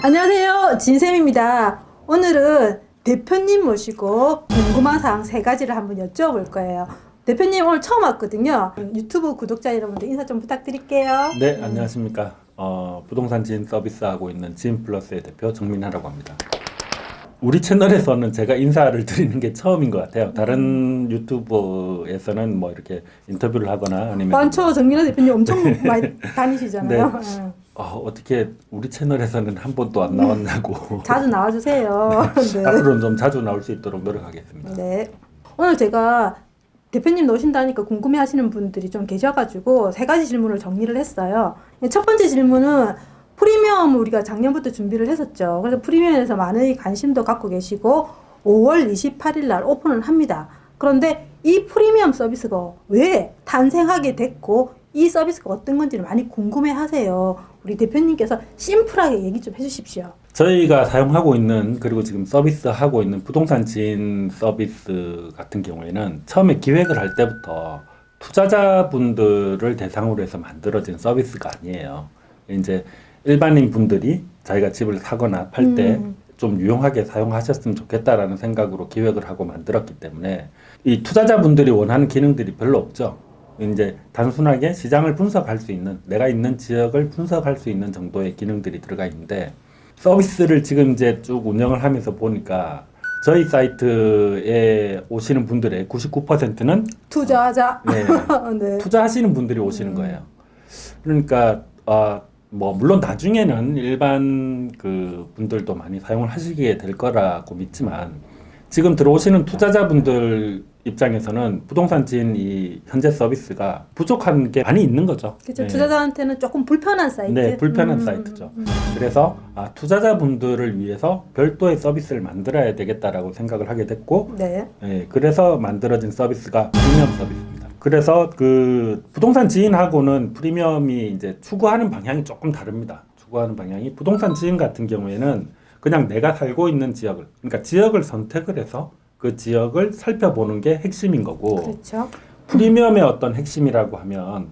안녕하세요, 진쌤입니다. 오늘은 대표님 모시고 궁금한 사항 3가지를 한번 여쭤볼 거예요. 대표님 오늘 처음 왔거든요. 유튜브 구독자 여러분들 인사 좀 부탁드릴게요. 네, 안녕하십니까. 부동산 지인 서비스하고 있는 지인플러스의 대표 정민하라고 합니다. 우리 채널에서는 제가 인사를 드리는 게 처음인 것 같아요. 다른 유튜브에서는 뭐 이렇게 인터뷰를 하거나 아니면 많죠. 정민아 대표님 엄청 많이 다니시잖아요. 네. 어떻게 우리 채널에서는 한 번도 안 나왔냐고. 자주 나와주세요. 네. 앞으로는 좀 자주 나올 수 있도록 노력하겠습니다. 네. 오늘 제가 대표님 나오신다니까 궁금해하시는 분들이 좀 계셔가지고 3가지 질문을 정리를 했어요. 첫 번째 질문은 프리미엄 우리가 작년부터 준비를 했었죠. 그래서 프리미엄에서 많은 관심도 갖고 계시고 5월 28일 날 오픈을 합니다. 그런데 이 프리미엄 서비스가 왜 탄생하게 됐고 이 서비스가 어떤 건지를 많이 궁금해하세요. 우리 대표님께서 심플하게 얘기 좀 해주십시오. 저희가 사용하고 있는 그리고 지금 서비스하고 있는 부동산 지인 서비스 같은 경우에는 처음에 기획을 할 때부터 투자자분들을 대상으로 해서 만들어진 서비스가 아니에요. 이제 일반인 분들이 자기가 집을 사거나 팔 때 좀 유용하게 사용하셨으면 좋겠다라는 생각으로 기획을 하고 만들었기 때문에 이 투자자분들이 원하는 기능들이 별로 없죠. 이제 단순하게 시장을 분석할 수 있는, 내가 있는 지역을 분석할 수 있는 정도의 기능들이 들어가 있는데, 서비스를 지금 이제 쭉 운영을 하면서 보니까 저희 사이트에 오시는 분들의 99%는 투자자. 네, 네. 투자하시는 분들이 오시는 거예요. 그러니까 뭐 물론 나중에는 일반 그 분들도 많이 사용을 하시게 될 거라고 믿지만, 지금 들어오시는 투자자분들 입장에서는 부동산 지인 이 현재 서비스가 부족한 게 많이 있는 거죠. 그렇죠. 네. 투자자한테는 조금 불편한 사이트. 네, 불편한 사이트죠. 그래서 투자자분들을 위해서 별도의 서비스를 만들어야 되겠다라고 생각을 하게 됐고, 네. 네, 그래서 만들어진 서비스가 프리미엄 서비스입니다. 그래서 그 부동산 지인하고는 프리미엄이 이제 추구하는 방향이 조금 다릅니다. 추구하는 방향이 부동산 지인 같은 경우에는 그냥 내가 살고 있는 지역을, 그러니까 지역을 선택을 해서 그 지역을 살펴보는 게 핵심인 거고, 그렇죠. 프리미엄의 어떤 핵심이라고 하면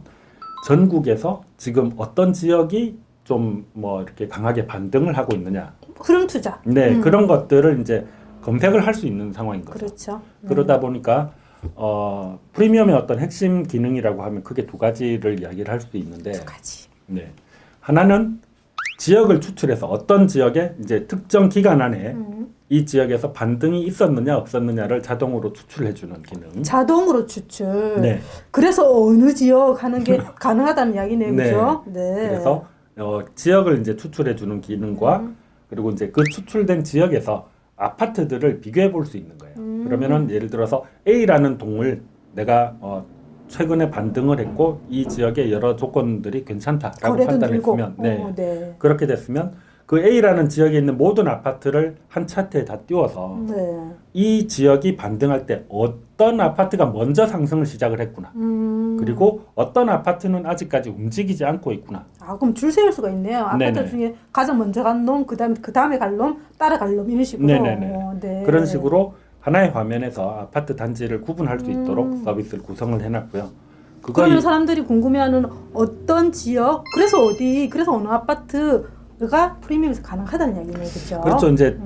전국에서 지금 어떤 지역이 좀 뭐 이렇게 강하게 반등을 하고 있느냐, 흐름 투자. 네, 그런 것들을 이제 검색을 할 수 있는 상황인 거죠. 그렇죠. 그러다 보니까 프리미엄의 어떤 핵심 기능이라고 하면 크게 2가지를 이야기를 할 수도 있는데, 2가지. 네, 하나는 지역을 추출해서 어떤 지역에 이제 특정 기간 안에 이 지역에서 반등이 있었느냐 없었느냐를 자동으로 추출해주는 기능. 자동으로 추출. 네. 그래서 어느 지역 하는 게 가능하다는 이야기네요, 그렇죠? 네. 그래서 지역을 이제 추출해주는 기능과 그리고 이제 그 추출된 지역에서 아파트들을 비교해 볼 수 있는 거예요. 그러면은 예를 들어서 A라는 동을 내가 최근에 반등을 했고 이 지역의 여러 조건들이 괜찮다라고 판단했으면, 네. 그렇게 됐으면 그 A라는 지역에 있는 모든 아파트를 한 차트에 다 띄워서 네. 이 지역이 반등할 때 어떤 아파트가 먼저 상승을 시작을 했구나. 그리고 어떤 아파트는 아직까지 움직이지 않고 있구나. 그럼 줄 세울 수가 있네요. 아파트 네네. 중에 가장 먼저 간 놈, 그 다음에 갈 놈, 따라갈 놈 이런 식으로. 네. 그런 식으로 하나의 화면에서 아파트 단지를 구분할 수 있도록 서비스를 구성을 해놨고요. 그러면 사람들이 궁금해하는 어떤 지역, 그래서 어느 아파트가 프리미엄에서 가능하다는 이야기네요, 그렇죠? 그렇죠. 이제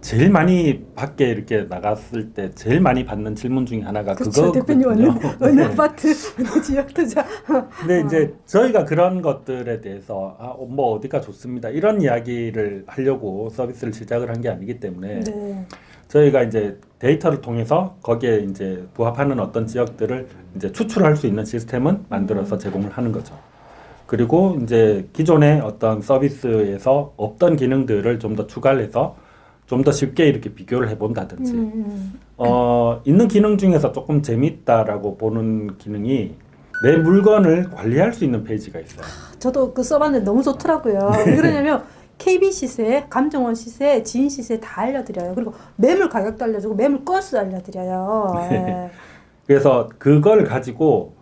제일 많이 밖에 이렇게 나갔을 때 제일 많이 받는 질문 중에 하나가 그렇죠. 그거거든요. 대표님 어느 아파트, 어느 지역 투자. 근데 이제 저희가 그런 것들에 대해서 뭐 어디가 좋습니다 이런 이야기를 하려고 서비스를 시작을 한 게 아니기 때문에 네. 저희가 이제 데이터를 통해서 거기에 이제 부합하는 어떤 지역들을 이제 추출할 수 있는 시스템은 만들어서 제공을 하는 거죠. 그리고 이제 기존의 어떤 서비스에서 없던 기능들을 좀 더 추가를 해서 좀 더 쉽게 이렇게 비교를 해본다든지 있는 기능 중에서 조금 재밌다라고 보는 기능이 내 물건을 관리할 수 있는 페이지가 있어요. 저도 그 써봤는데 너무 좋더라고요. 왜 그러냐면 KB 시세, 감정원 시세, 지인 시세 다 알려드려요. 그리고 매물 가격도 알려주고 매물 건수도 알려드려요. 네. 그래서 그걸 가지고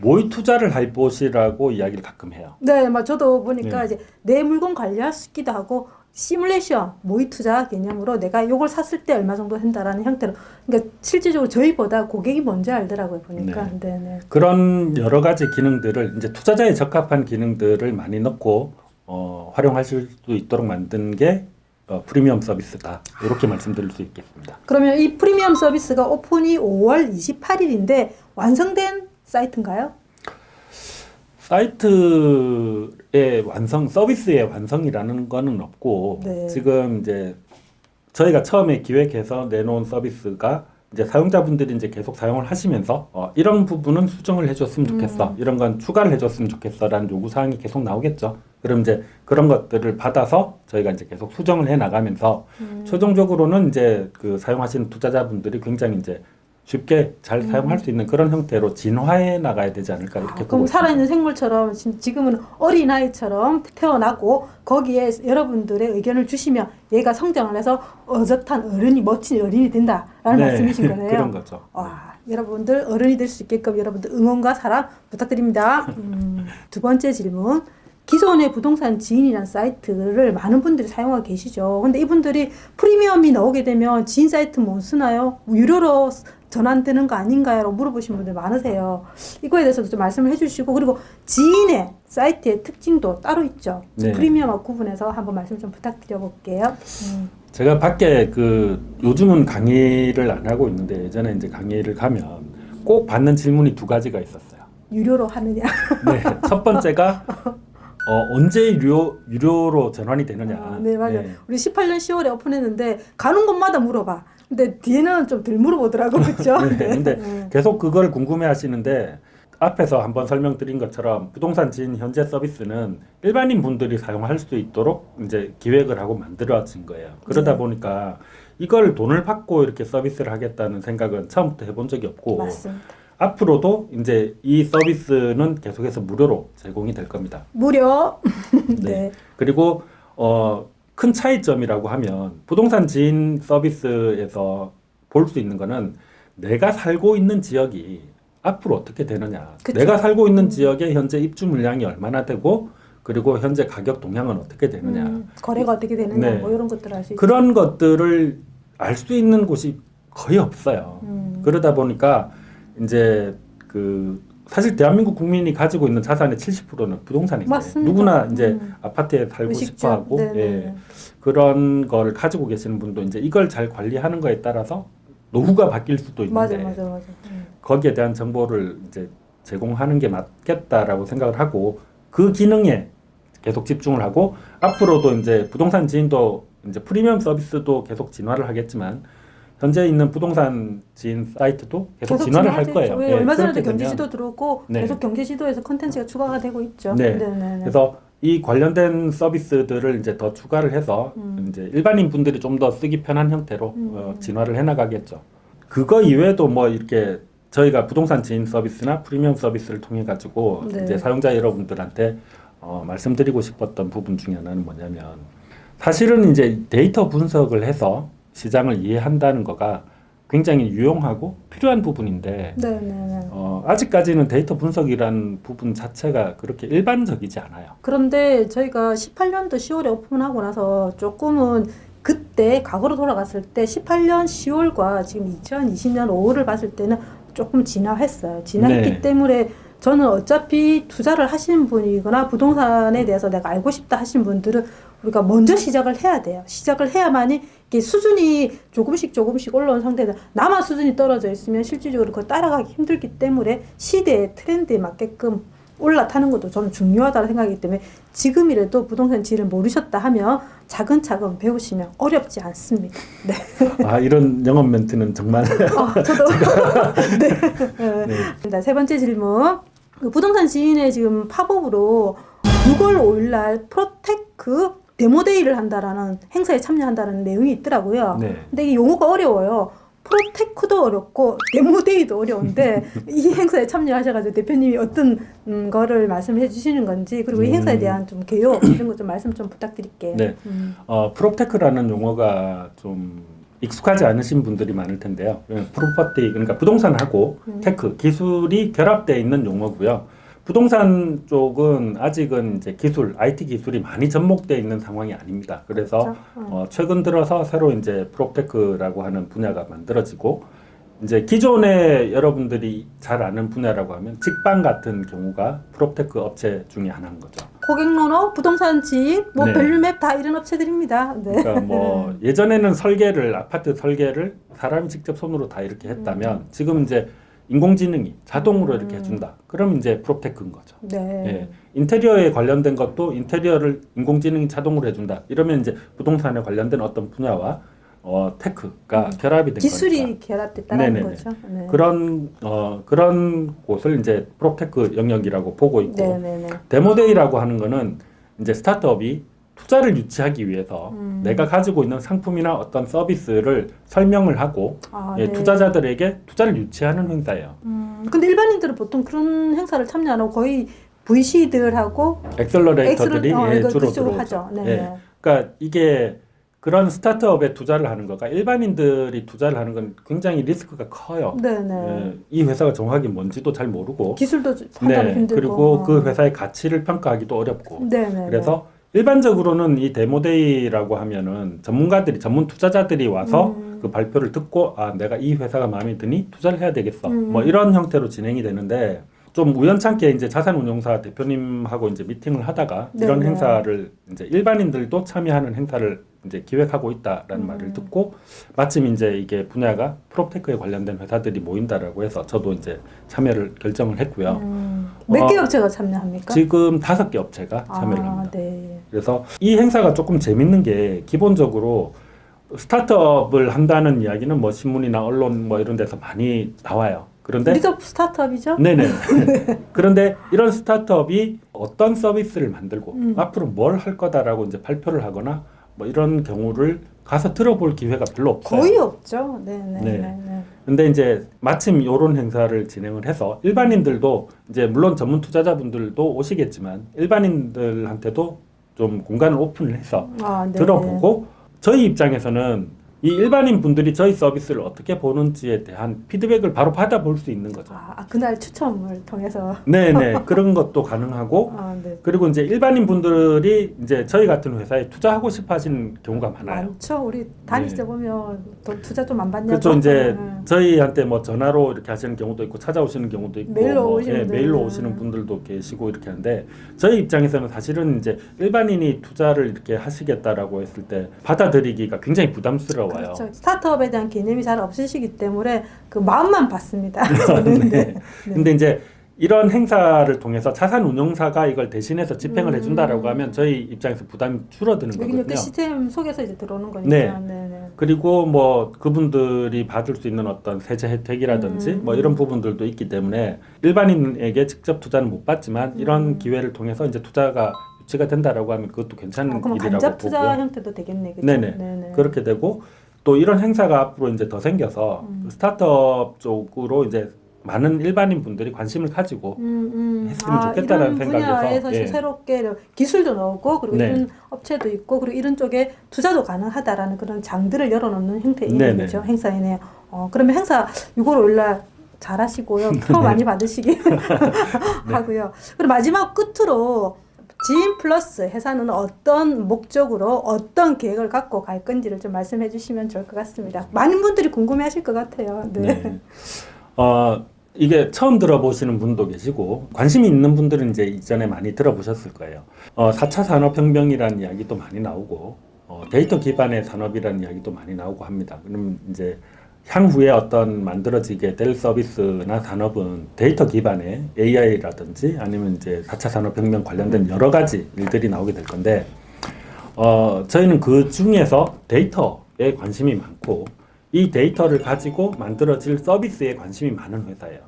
모의 투자를 해보시라고 이야기를 가끔 해요. 네, 저도 보니까 네. 이제 내 물건 관리할 수 있기도 하고 시뮬레이션, 모의 투자 개념으로 내가 이걸 샀을 때 얼마 정도 한다라는 형태로, 그러니까 실질적으로 저희보다 고객이 먼저 알더라고요, 보니까. 네. 네. 그런 여러 가지 기능들을 이제 투자자에 적합한 기능들을 많이 넣고 활용하실 수 있도록 만든 게 프리미엄 서비스다. 이렇게 말씀드릴 수 있겠습니다. 그러면 이 프리미엄 서비스가 오픈이 5월 28일인데 완성된 사이트인가요? 사이트의 완성, 서비스의 완성이라는 거는 없고 네. 지금 이제 저희가 처음에 기획해서 내놓은 서비스가 이제 사용자분들이 이제 계속 사용을 하시면서 이런 부분은 수정을 해줬으면 좋겠어, 이런 건 추가를 해줬으면 좋겠어라는 요구 사항이 계속 나오겠죠. 그럼 이제 그런 것들을 받아서 저희가 이제 계속 수정을 해 나가면서 최종적으로는 이제 그 사용하시는 투자자분들이 굉장히 이제 쉽게 잘 사용할 수 있는 그런 형태로 진화해 나가야 되지 않을까 이렇게 보고 그럼 있습니다. 살아있는 생물처럼 지금은 어린아이처럼 태어나고 거기에 여러분들의 의견을 주시면 얘가 성장을 해서 어젓한 어른이 멋진 어른이 된다라는 말씀이신 거네요. 그런 거죠. 와, 여러분들 어른이 될 수 있게끔 여러분들 응원과 사랑 부탁드립니다. 두 번째 질문. 기존의 부동산 지인이라는 사이트를 많은 분들이 사용하고 계시죠. 근데 이분들이 프리미엄이 나오게 되면 지인 사이트 못 쓰나요? 유료로 전환되는 거 아닌가요? 라고 물어보신 분들 많으세요. 이거에 대해서도 좀 말씀을 해주시고, 그리고 지인의 사이트의 특징도 따로 있죠. 네. 프리미엄하고 구분해서 한번 말씀 좀 부탁드려 볼게요. 제가 밖에 요즘은 강의를 안 하고 있는데 예전에 이제 강의를 가면 꼭 받는 질문이 두 가지가 있었어요. 유료로 하느냐? 네, 첫 번째가 언제 유료로 전환이 되느냐. 네, 맞아요. 우리 18년 10월에 오픈했는데 가는 곳마다 물어봐. 근데 뒤에는 좀 덜 물어보더라고, 그렇죠? 네, 근데 계속 그걸 궁금해하시는데 앞에서 한번 설명드린 것처럼 부동산 지인 현재 서비스는 일반인 분들이 사용할 수 있도록 이제 기획을 하고 만들어진 거예요. 그러다 보니까 이걸 돈을 받고 이렇게 서비스를 하겠다는 생각은 처음부터 해본 적이 없고, 맞습니다. 앞으로도 이제 이 서비스는 계속해서 무료로 제공이 될 겁니다. 무료. 네. 그리고 큰 차이점이라고 하면 부동산 지인 서비스에서 볼 수 있는 거는 내가 살고 있는 지역이 앞으로 어떻게 되느냐. 그쵸. 내가 살고 있는 지역에 현재 입주 물량이 얼마나 되고 그리고 현재 가격 동향은 어떻게 되느냐. 거래가 어떻게 되느냐, 네. 뭐 이런 것들을 알 수 있죠. 그런 것들을 알 수 있는 곳이 거의 없어요. 그러다 보니까 이제 사실 대한민국 국민이 가지고 있는 자산의 70%는 부동산이에요. 맞습니다. 누구나 이제 아파트에 살고 의식주. 싶어 하고 예, 그런 걸 가지고 계시는 분도 이제 이걸 잘 관리하는 거에 따라서 노후가 바뀔 수도 있는데 맞아. 거기에 대한 정보를 이제 제공하는 게 맞겠다라고 생각을 하고 그 기능에 계속 집중을 하고 앞으로도 이제 부동산 지인도 이제 프리미엄 서비스도 계속 진화를 하겠지만 현재 있는 부동산 지인 사이트도 계속 진화를 할 거예요. 왜 얼마 전에도 그렇게 되면 경제지도 들어오고 네. 계속 경제지도에서 콘텐츠가 추가가 되고 있죠. 네. 그래서 이 관련된 서비스들을 이제 더 추가를 해서 이제 일반인 분들이 좀 더 쓰기 편한 형태로 진화를 해나가겠죠. 그거 이외에도 뭐 이렇게 저희가 부동산 지인 서비스나 프리미엄 서비스를 통해 가지고 네. 이제 사용자 여러분들한테 말씀드리고 싶었던 부분 중에 하나는 뭐냐면 사실은 이제 데이터 분석을 해서 시장을 이해한다는 거가 굉장히 유용하고 필요한 부분인데 아직까지는 데이터 분석이라는 부분 자체가 그렇게 일반적이지 않아요. 그런데 저희가 18년도 10월에 오픈하고 나서 조금은 그때 과거로 돌아갔을 때 18년 10월과 지금 2020년 5월을 봤을 때는 조금 진화했어요. 진화했기 네. 때문에 저는 어차피 투자를 하시는 분이거나 부동산에 대해서 내가 알고 싶다 하시는 분들은 우리가 먼저 시작을 해야 돼요. 시작을 해야만이 이게 수준이 조금씩 올라온 상태에서 나만 수준이 떨어져 있으면 실질적으로 그걸 따라가기 힘들기 때문에 시대의 트렌드에 맞게끔 올라타는 것도 저는 중요하다고 생각하기 때문에 지금이라도 부동산 지를 모르셨다 하면 차근차근 배우시면 어렵지 않습니다. 네. 이런 영업 멘트는 정말 저도 네. 세 번째 질문. 부동산 지인의 지금 팝업으로 6월 5일 날 프로테크 데모데이를 한다라는 행사에 참여한다는 내용이 있더라고요. 네. 근데 이 용어가 어려워요. 프로테크도 어렵고 데모데이도 어려운데 이 행사에 참여하셔가지고 대표님이 어떤 거를 말씀해 주시는 건지 그리고 이 행사에 대한 좀 개요 이런 거 좀 말씀 좀 부탁드릴게요. 네. 프로테크라는 용어가 좀 익숙하지 않으신 분들이 많을 텐데요. 프로퍼티 그러니까 부동산하고 테크 기술이 결합되어 있는 용어고요. 부동산 쪽은 아직은 이제 기술, IT 기술이 많이 접목되어 있는 상황이 아닙니다. 그래서 최근 들어서 새로 이제 프로테크라고 하는 분야가 만들어지고 이제 기존에 여러분들이 잘 아는 분야라고 하면 직방 같은 경우가 프로테크 업체 중에 하나인 거죠. 고객로너, 부동산 지인, 뭐 네. 밸류맵 다 이런 업체들입니다. 네. 그러니까 뭐 예전에는 아파트 설계를 사람이 직접 손으로 다 이렇게 했다면 지금 이제 인공지능이 자동으로 이렇게 해준다. 그럼 이제 프롭테크인 거죠. 네. 예. 인테리어에 관련된 것도 인테리어를 인공지능이 자동으로 해준다. 이러면 이제 부동산에 관련된 어떤 분야와 테크가 결합이 된 기술이 거니까. 결합됐다는 네네네. 거죠. 네. 그런 곳을 이제 프롭테크 영역이라고 보고 있고 네네네. 데모데이라고 하는 거는 이제 스타트업이 투자를 유치하기 위해서 내가 가지고 있는 상품이나 어떤 서비스를 설명을 하고 네. 투자자들에게 투자를 유치하는 행사예요. 근데 일반인들은 보통 그런 행사를 참여 안 하고 거의 VC들하고 엑셀러레이터들이 이거 주로 그쪽으로 들어오죠. 하죠. 네. 예. 그러니까 이게 그런 스타트업에 투자를 하는 거가 일반인들이 투자를 하는 건 굉장히 리스크가 커요. 네네. 예, 이 회사가 정확히 뭔지도 잘 모르고 기술도 판단이 힘들고. 그리고 그 회사의 가치를 평가하기도 어렵고 네네. 그래서 일반적으로는 이 데모데이라고 하면은 전문 투자자들이 와서 그 발표를 듣고 내가 이 회사가 마음에 드니 투자를 해야 되겠어. 뭐 이런 형태로 진행이 되는데 좀 우연찮게 이제 자산운용사 대표님하고 이제 미팅을 하다가 이런 네네. 행사를 이제 일반인들도 참여하는 행사를 이제 기획하고 있다라는 말을 듣고 마침 이제 이게 분야가 프롭테크에 관련된 회사들이 모인다라고 해서 저도 이제 참여를 결정을 했고요. 몇 개 업체가 참여합니까? 지금 5개 업체가 참여를 합니다. 네. 그래서 이 행사가 조금 재밌는 게 기본적으로 스타트업을 한다는 이야기는 뭐 신문이나 언론 뭐 이런 데서 많이 나와요. 그런데 우리도 스타트업이죠? 네네. 그런데 이런 스타트업이 어떤 서비스를 만들고 앞으로 뭘 할 거다라고 이제 발표를 하거나 뭐 이런 경우를 가서 들어볼 기회가 별로 없어요. 거의 없죠. 네네. 네. 네. 근데 이제 마침 이런 행사를 진행을 해서 일반인들도 이제 물론 전문 투자자분들도 오시겠지만 일반인들한테도 좀 공간을 오픈을 해서 네. 들어보고 저희 입장에서는 이 일반인 분들이 저희 서비스를 어떻게 보는지에 대한 피드백을 바로 받아볼 수 있는 거죠. 그날 추첨을 통해서. 네네. 그런 것도 가능하고 네. 그리고 이제 일반인 분들이 이제 저희 같은 회사에 투자하고 싶어 하시는 경우가 많아요. 많죠. 우리 다니시다 보면 또 투자 좀 안 받냐고. 그렇죠. 이제 저희한테 뭐 전화로 이렇게 하시는 경우도 있고 찾아오시는 경우도 있고 메일로 오시는 메일로 오시는 분들도 계시고 이렇게 하는데 저희 입장에서는 사실은 이제 일반인이 투자를 이렇게 하시겠다라고 했을 때 받아들이기가 굉장히 부담스러워요. 그렇죠. 스타트업에 대한 개념이 잘 없으시기 때문에 그 마음만 받습니다. 저는. 네. 근데 이제 이런 행사를 통해서 자산운용사가 이걸 대신해서 집행을 해준다라고 하면 저희 입장에서 부담이 줄어드는 거거든요. 그 시스템 속에서 이제 들어오는 거니까. 네. 네네. 그리고 뭐 그분들이 받을 수 있는 어떤 세제 혜택이라든지 뭐 이런 부분들도 있기 때문에 일반인에게 직접 투자는 못 받지만 이런 기회를 통해서 이제 투자가 유치가 된다라고 하면 그것도 괜찮은 그럼 일이라고 간접 투자 보고요. 형태도 되겠네. 그렇죠? 네네. 그렇게 되고 또 이런 행사가 앞으로 이제 더 생겨서 스타트업 쪽으로 이제 많은 일반인 분들이 관심을 가지고 했으면 좋겠다라는 이런 생각에서 분야에서 새롭게 기술도 나오고 그리고 이런 업체도 있고 그리고 이런 쪽에 투자도 가능하다라는 그런 장들을 열어놓는 형태인 거죠. 행사이네요. 그러면 행사 6월 5일날 잘하시고요. 표 많이 받으시기 하고요. 그리고 마지막 끝으로 지인 플러스 회사는 어떤 목적으로 어떤 계획을 갖고 갈 건지를 좀 말씀해 주시면 좋을 것 같습니다. 많은 분들이 궁금해 하실 것 같아요. 네. 이게 처음 들어보시는 분도 계시고 관심이 있는 분들은 이제 이전에 많이 들어보셨을 거예요. 4차 산업혁명이라는 이야기도 많이 나오고 데이터 기반의 산업이라는 이야기도 많이 나오고 합니다. 그럼 이제 향후에 어떤 만들어지게 될 서비스나 산업은 데이터 기반의 AI라든지 아니면 이제 4차 산업혁명 관련된 여러 가지 일들이 나오게 될 건데 저희는 그 중에서 데이터에 관심이 많고 이 데이터를 가지고 만들어질 서비스에 관심이 많은 회사예요.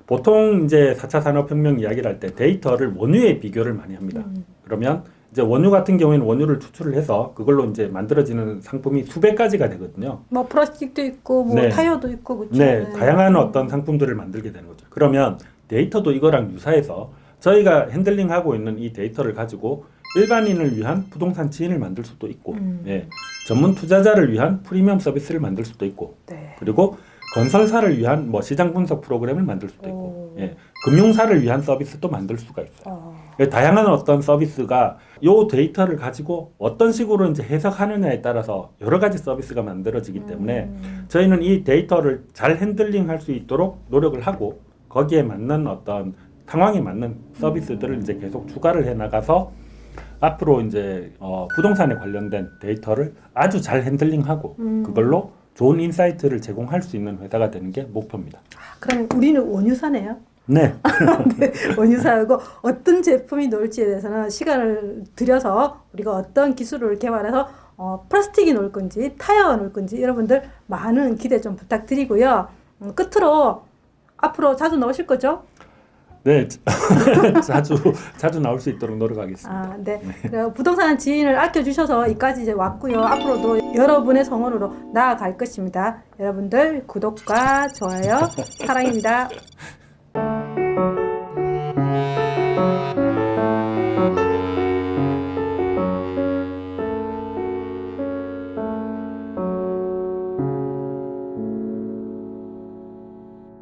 보통 이제 4차 산업혁명 이야기를 할 때 데이터를 원유에 비교를 많이 합니다. 그러면 이제 원유 같은 경우에는 원유를 추출을 해서 그걸로 이제 만들어지는 상품이 수백 가지가 되거든요. 뭐 플라스틱도 있고 뭐 타이어도 있고 그렇죠. 네, 다양한 어떤 상품들을 만들게 되는 거죠. 그러면 데이터도 이거랑 유사해서 저희가 핸들링하고 있는 이 데이터를 가지고 일반인을 위한 부동산 지인을 만들 수도 있고, 전문 투자자를 위한 프리미엄 서비스를 만들 수도 있고, 그리고 건설사를 위한 뭐 시장 분석 프로그램을 만들 수도 있고, 금융사를 위한 서비스도 만들 수가 있어요. 다양한 어떤 서비스가 요 데이터를 가지고 어떤 식으로 이제 해석하느냐에 따라서 여러 가지 서비스가 만들어지기 때문에 저희는 이 데이터를 잘 핸들링할 수 있도록 노력을 하고 거기에 맞는 어떤 상황에 맞는 서비스들을 이제 계속 추가를 해 나가서 앞으로 이제 부동산에 관련된 데이터를 아주 잘 핸들링하고 그걸로 좋은 인사이트를 제공할 수 있는 회사가 되는 게 목표입니다. 그럼 우리는 원유사네요. 네. 네, 원유사하고 어떤 제품이 나올지에 대해서는 시간을 들여서 우리가 어떤 기술을 개발해서 플라스틱이 나올 건지 타이어가 나올 건지 여러분들 많은 기대 좀 부탁드리고요. 끝으로 앞으로 자주 나오실 거죠? 네. 자주 나올 수 있도록 노력하겠습니다. 네. 그리고 부동산 지인을 아껴주셔서 이까지 이제 왔고요. 앞으로도 여러분의 성원으로 나아갈 것입니다. 여러분들 구독과 좋아요 사랑입니다.